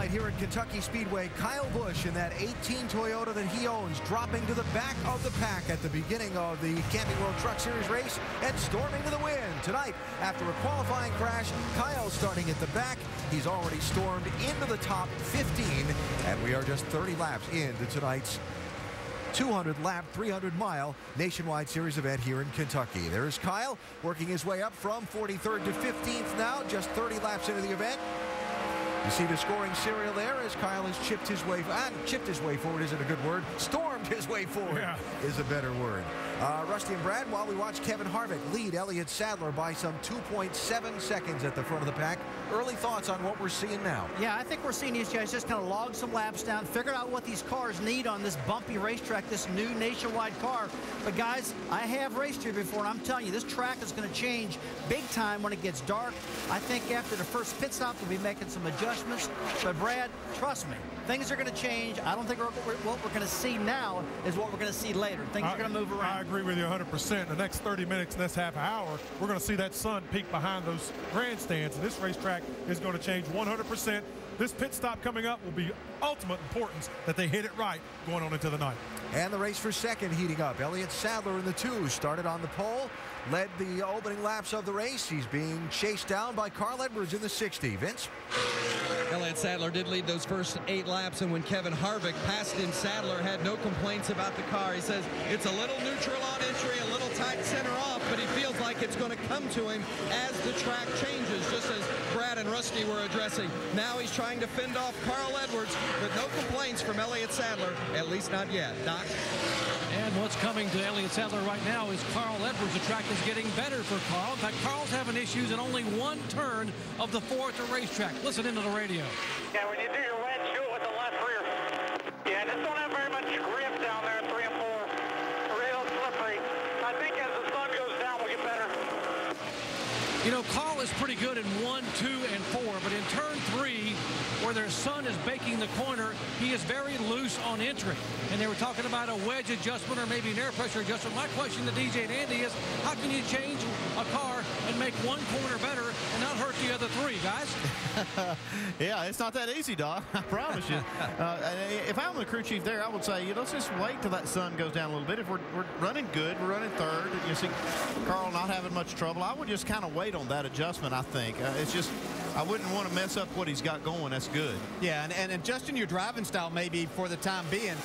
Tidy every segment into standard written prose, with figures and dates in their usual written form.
tonight here at Kentucky Speedway. Kyle Busch in that 18 Toyota that he owns, dropping to the back of the pack at the beginning of the Camping World Truck Series race and storming to the win. Tonight, after a qualifying crash, Kyle starting at the back. He's already stormed into the top 15, and we are just 30 laps into tonight's 200-lap, 300-mile nationwide series event here in Kentucky. There's Kyle working his way up from 43rd to 15th now, just 30 laps into the event. You see the scoring serial there as Kyle has chipped his way forward isn't a good word. Stormed his way forward is a better word. Rusty and Brad, while we watch Kevin Harvick lead Elliott Sadler by some 2.7 seconds at the front of the pack. Early thoughts on what we're seeing now? Yeah, I think we're seeing these guys just kind of log some laps down, figure out what these cars need on this bumpy racetrack, this new nationwide car. But guys, I have raced here before, and I'm telling you, this track is going to change big time when it gets dark. I think after the first pit stop, we'll be making some adjustments. But Brad, trust me, things are going to change. I don't think what we're going to see now is what we're going to see later. Things are going to move around. I agree with you 100%. The next 30 minutes, next half hour, we're going to see that sun peek behind those grandstands. And this racetrack is going to change 100%. This pit stop coming up will be ultimate importance that they hit it right going on into the night. And the race for second heating up. Elliott Sadler in the 2 started on the pole, led the opening laps of the race. He's being chased down by Carl Edwards in the 60. Vince? Elliott Sadler did lead those first 8 laps, and when Kevin Harvick passed him, Sadler had no complaints about the car. He says it's a little neutral on entry, a little tight center off, but he feels like it's going to come to him as the track changes, just as Brad and Rusty were addressing. Now he's trying to fend off Carl Edwards, but no complaints from Elliott Sadler, at least not yet. Doc? And what's coming to Elliott Sadler right now is Carl Edwards. The track is getting better for Carl. In fact, Carl's having issues in only one turn of the 4th racetrack. Listen into the radio. Yeah, when you do your wedge, do it with the left rear. Yeah, just don't have very much grip down there at 3 and 4. Real slippery. I think as the sun goes down, we'll get better. You know, Carl is pretty good in 1, 2, and 4, but in turn 3, where their sun is baking the corner, he is very loose on entry. And they were talking about a wedge adjustment or maybe an air pressure adjustment. My question to DJ and Andy is, how can you change a car and make one corner better and not hurt the other 3, guys? Yeah, it's not that easy, Doc. I promise you. If I'm the crew chief there, I would say, let's just wait till that sun goes down a little bit. If we're running good, we're running 3rd, and you see Carl not having much trouble, I would just kind of wait on that adjustment, I think. It's just, I wouldn't want to mess up what he's got going. That's good. Yeah, and adjusting your driving style maybe for the time being.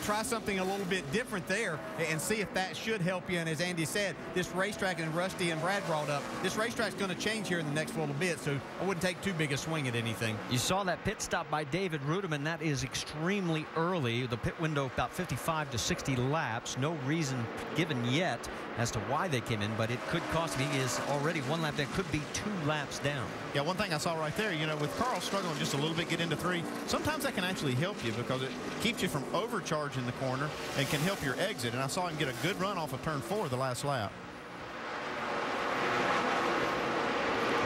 Try something a little bit different there and see if that should help you. And as Andy said, this racetrack, and Rusty and Brad brought up, this racetrack's going to change here in the next little bit, so I wouldn't take too big a swing at anything. You saw that pit stop by David Ruderman. That is extremely early. The pit window about 55 to 60 laps. No reason given yet as to why they came in, but it could cost him. He is already 1 lap down. Could be 2 laps down. Yeah, one thing I saw right there, you know, with Carl struggling just a little bit, get into 3, sometimes that can actually help you because it keeps you from overcharging the corner and can help your exit. And I saw him get a good run off of turn 4 the last lap.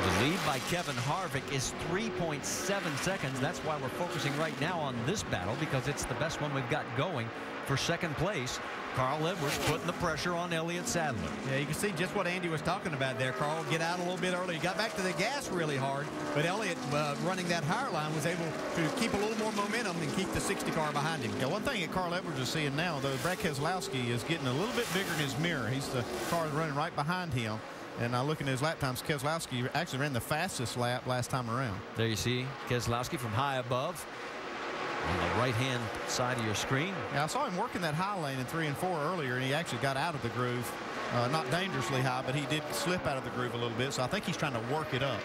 The lead by Kevin Harvick is 3.7 seconds. That's why we're focusing right now on this battle, because it's the best one we've got going for second place. Carl Edwards putting the pressure on Elliott Sadler. Yeah, you can see just what Andy was talking about there. Carl get out a little bit early. He got back to the gas really hard, but Elliott running that higher line was able to keep a little more momentum and keep the 60 car behind him. Yeah, one thing that Carl Edwards is seeing now, though, Brad Keselowski is getting a little bit bigger in his mirror. He's the car running right behind him. And looking at his lap times, Keselowski actually ran the fastest lap last time around. There you see Keselowski from high above on the right-hand side of your screen. Yeah, I saw him working that high lane in 3 and 4 earlier, and he actually got out of the groove. Not dangerously high, but he did slip out of the groove a little bit, so I think he's trying to work it up.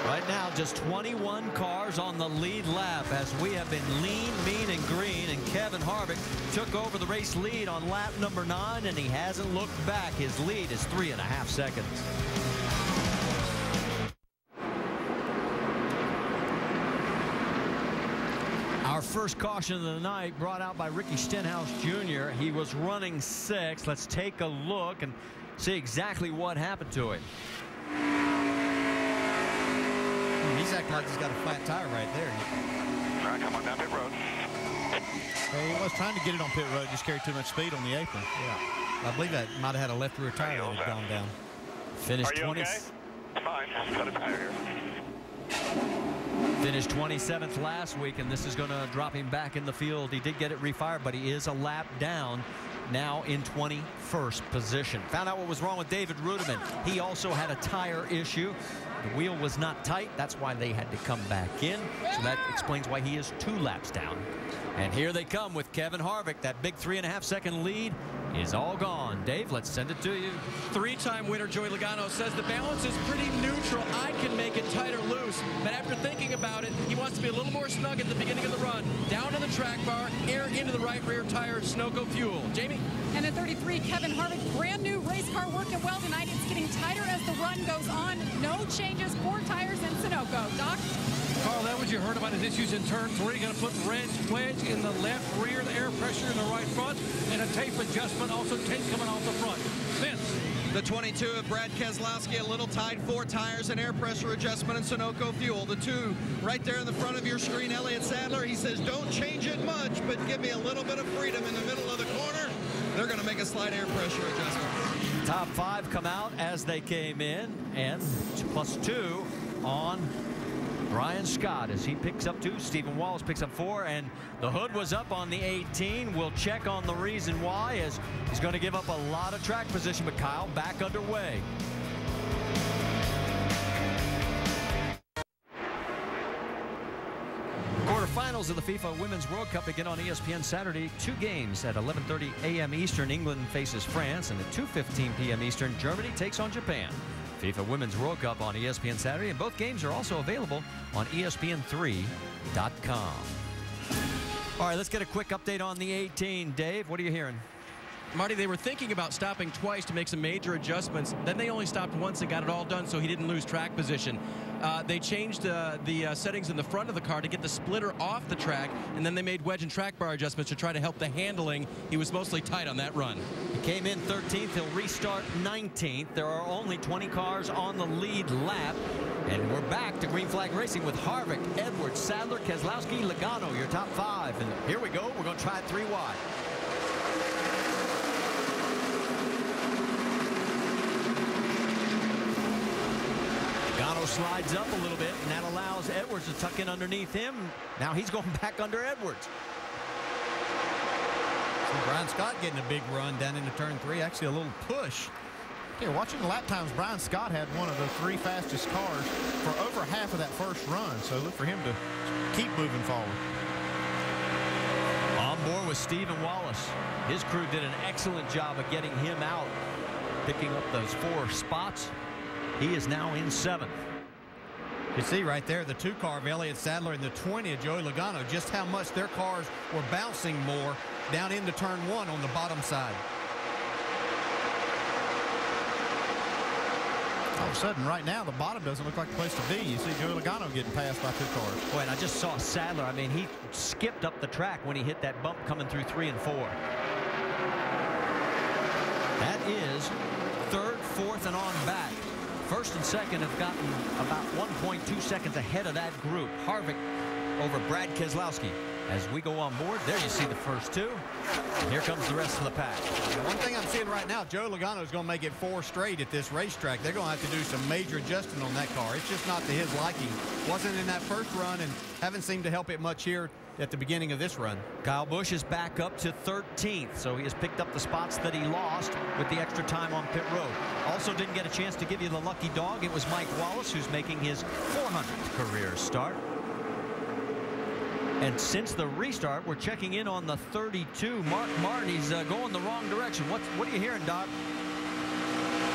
Right now, just 21 cars on the lead lap as we have been lean, mean, and green. And Kevin Harvick took over the race lead on lap number 9, and he hasn't looked back. His lead is 3.5 seconds. Our first caution of the night brought out by Ricky Stenhouse Jr. He was running 6th. Let's take a look and see exactly what happened to him. He's acting like he's got a flat tire right there. All right, come on down pit road. He was trying to get it on pit road, just carried too much speed on the apron. Yeah, I believe that might have had a left rear tire that had gone down. Finished Are you 20. okay? It's fine. Just got a tire here. Finished 27th last week, and this is going to drop him back in the field. He did get it refired, but he is a lap down, now in 21st position. Found out what was wrong with David Ruderman. He also had a tire issue. The wheel was not tight. That's why they had to come back in. So that explains why he is 2 laps down. And here they come with Kevin Harvick. That big 3.5-second lead is all gone. Dave, let's send it to you. 3-time winner Joey Logano says the balance is pretty neutral. I can make it tight or loose. But after thinking about it, he wants to be a little more snug at the beginning of the run. Down to the track bar, air into the right rear tire, Sunoco fuel. Jamie? And at 33, Kevin Harvick, brand new race car working well tonight. It's getting tighter as the run goes on. No changes, 4 tires in Sunoco. Doc? Carl Edwards, you heard about his issues in turn 3. Going to put wedge in the left rear, the air pressure in the right front, and a tape adjustment, also tape coming off the front. Vince. The 22 of Brad Keselowski, a little tight, 4 tires, and air pressure adjustment and Sunoco fuel. The 2 right there in the front of your screen, Elliott Sadler, he says, don't change it much, but give me a little bit of freedom in the middle of the corner. They're going to make a slight air pressure adjustment. Top 5 come out as they came in, and +2 on Brian Scott as he picks up 2. Stephen Wallace picks up 4, and the hood was up on the 18. We'll check on the reason why, as he's going to give up a lot of track position. But Kyle, back underway. Quarterfinals of the FIFA Women's World Cup begin on ESPN Saturday. 2 games at 11:30 a.m. Eastern. England faces France, and at 2:15 p.m. Eastern, Germany takes on Japan. FIFA Women's World Cup on ESPN Saturday, and both games are also available on ESPN3.com. All right, let's get a quick update on the 18. Dave, what are you hearing? Marty, they were thinking about stopping twice to make some major adjustments. Then they only stopped once and got it all done so he didn't lose track position. They changed the settings in the front of the car to get the splitter off the track, and then they made wedge and track bar adjustments to try to help the handling. He was mostly tight on that run. He came in 13th. He'll restart 19th. There are only 20 cars on the lead lap. And we're back to green flag racing with Harvick, Edwards, Sadler, Keselowski, Logano, your top 5. And here we go. We're going to try it 3 wide. Logano slides up a little bit, and that allows Edwards to tuck in underneath him. Now he's going back under Edwards. So Brian Scott getting a big run down into turn 3. Actually a little push. Yeah, watching the lap times, Brian Scott had one of the 3 fastest cars for over half of that first run. So look for him to keep moving forward. On board with Stephen Wallace. His crew did an excellent job of getting him out, picking up those 4 spots. He is now in 7th. You see right there the 2 car of Elliott Sadler and the 20 of Joey Logano, just how much their cars were bouncing more down into turn 1 on the bottom side. All of a sudden, right now, the bottom doesn't look like the place to be. You see Joey Logano getting passed by 2 cars. Boy, and I just saw Sadler. I mean, he skipped up the track when he hit that bump coming through 3 and 4. That is 3rd, 4th, and on back. 1st and 2nd have gotten about 1.2 seconds ahead of that group. Harvick over Brad Keselowski. As we go on board, there you see the first 2. And here comes the rest of the pack. One thing I'm seeing right now, Joey Logano is going to make it 4 straight at this racetrack. They're going to have to do some major adjusting on that car. It's just not to his liking. Wasn't in that first run and haven't seemed to help it much here at the beginning of this run. Kyle Busch is back up to 13th, so he has picked up the spots that he lost with the extra time on pit road. Also didn't get a chance to give you the lucky dog. It was Mike Wallace, who's making his 400th career start. And since the restart, we're checking in on the 32. Mark Martin's going the wrong direction. What are you hearing, Doc?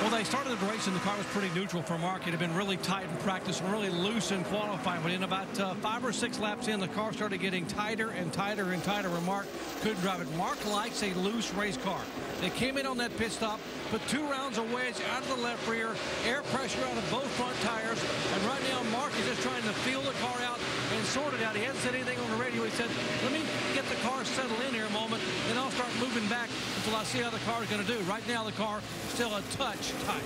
Well, they started the race and the car was pretty neutral for Mark. It had been really tight in practice and really loose in qualifying. But in about 5 or 6 laps in, the car started getting tighter and tighter and tighter where Mark couldn't drive it. Mark likes a loose race car. They came in on that pit stop, put 2 rounds of wedge out of the left rear, air pressure out of both front tires. And right now, Mark is just trying to feel the car out and sort it out. He hasn't said anything on the radio. He said, let me get the car settled in here a moment, then I'll start moving back until I see how the car is going to do. Right now, the car is still a touch tight.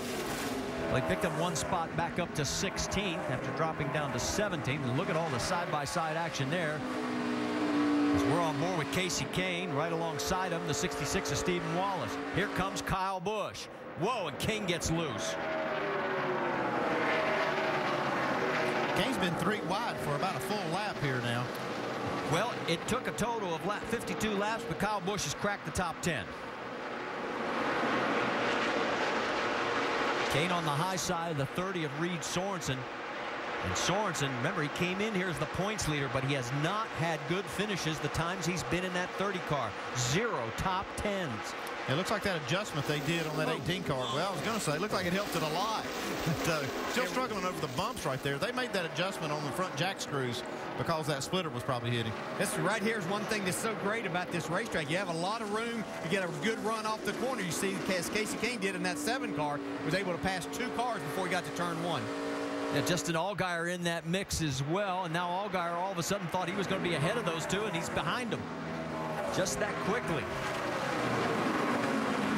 Well, he picked up 1 spot back up to 16th after dropping down to 17th. And look at all the side-by-side action there. As we're on board with Casey Kane, right alongside him, the 66 of Stephen Wallace. Here comes Kyle Busch. Whoa, and Kane gets loose. Kane's been 3 wide for about a full lap here now. Well, it took a total of 52 laps, but Kyle Busch has cracked the top 10. Kane on the high side of the 30 of Reed Sorensen. And Sorensen, remember, he came in here as the points leader, but he has not had good finishes the times he's been in that 30 car. 0 top 10s. It looks like that adjustment they did on that 18 car. Well, I was going to say, it looked like it helped it a lot. Still struggling over the bumps right there. They made that adjustment on the front jack screws because that splitter was probably hitting. This right here is one thing that's so great about this racetrack. You have a lot of room. You get a good run off the corner. You see, as Casey Kane did in that 7 car, was able to pass 2 cars before he got to turn 1. Yeah, Justin Allgaier in that mix as well, and now Allgaier all of a sudden thought he was going to be ahead of those two, and he's behind them just that quickly.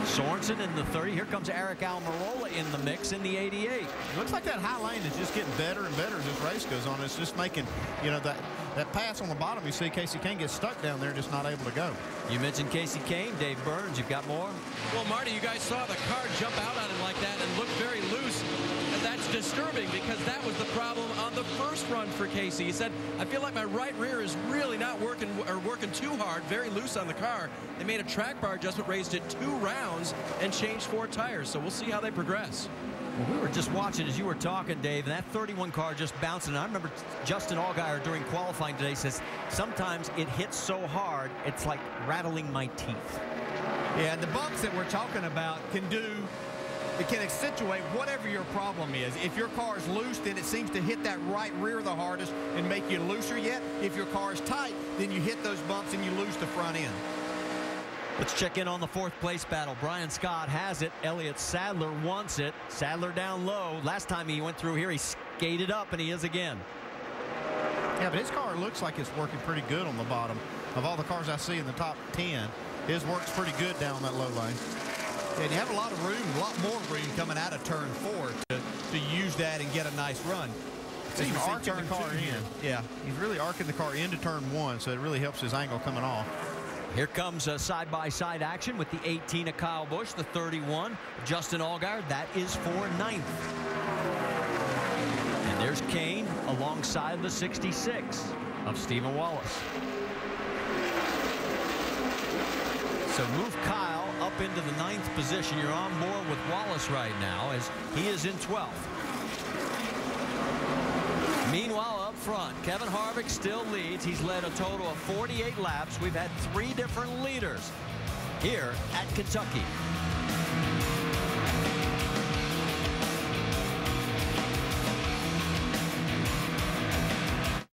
Sorensen in the 30. Here comes Eric Almirola in the mix in the 88. It looks like that high lane is just getting better and better as this race goes on. It's just making, you know, that pass on the bottom. You see Casey Kane get stuck down there, just not able to go. You mentioned Casey Kane. Dave Burns, you've got more? Well, Marty, you guys saw the car jump out on him like that and look very loose. And that's disturbing because that was the problem on the first run for Casey. He said, I feel like my right rear is really not working or working too hard, very loose on the car. They made a track bar adjustment, raised it 2 rounds, and changed 4 tires. So we'll see how they progress. Well, we were just watching as you were talking, Dave, and that 31 car just bouncing. I remember Justin Allgaier during qualifying today says, sometimes it hits so hard, it's like rattling my teeth. Yeah, the bumps that we're talking about it can accentuate whatever your problem is. If your car is loose, then it seems to hit that right rear the hardest and make you looser yet. If your car is tight, then you hit those bumps and you lose the front end. Let's check in on the 4th place battle. Brian Scott has it. Elliott Sadler wants it. Sadler down low. Last time he went through here, he skated up, and he is again. Yeah, but his car looks like it's working pretty good on the bottom. Of all the cars I see in the top 10, his works pretty good down that low lane. And you have a lot of room, a lot more room coming out of turn 4 to use that and get a nice run. So he's arcing the car in. Yeah, he's really arcing the car into turn 1, so it really helps his angle coming off. Here comes a side-by-side action with the 18 of Kyle Busch, the 31, Justin Allgaier. That is for 9th. And there's Kane alongside the 66 of Stephen Wallace. So move Kyle up into the 9th position. You're on board with Wallace right now as he is in 12th. Meanwhile, up front, Kevin Harvick still leads. He's led a total of 48 laps. We've had 3 different leaders here at Kentucky.